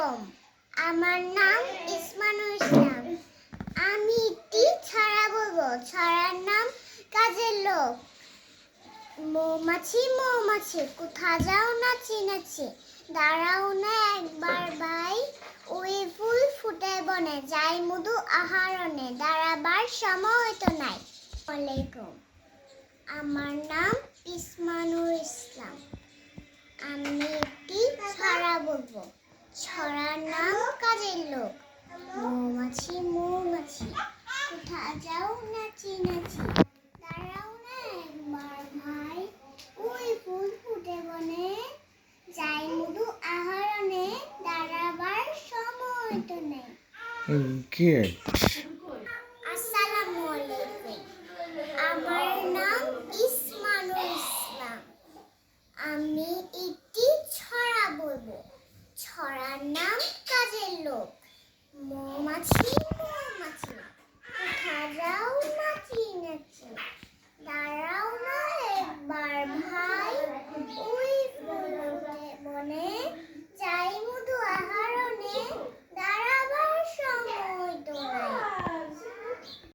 আলাইকুম। আমার নাম ইসমানুল ইসলাম। আমি একটি ছড়া বলবো। ছড়ার নাম কাজের লোক। মৌমাছি মৌমাছি কোথা যাও নাচি নাচি, দাঁড়াও না একবার ভাই, ওই ফুল ফুটে বনে, যাই মধু আহরণে, দাঁড়াবার সময় তো নাই। আলাইকুম। আমার নাম ইসমানুল ইসলাম। আমি একটি ছড়া বলবো। ছড়ার নাম কাজের লোক। মৌমাছি মৌমাছি কোথা যাও নাচি নাচি, দাঁড়াও না একবার ভাই, ওই ফুল ফুটে বনে, যাই মধু আহরণে, দাঁড়াবার সময় তো নেই। আসসালামু আলাইকুম। আমার নাম ইসমানুল ইসলাম। আমি একটি ছড়া বলবো। ছড়ার নাম কাজের লোক। মৌমাছি মৌমাছি কোথা যাও নাচি নাচি, দাঁড়াও না একবার ভাই,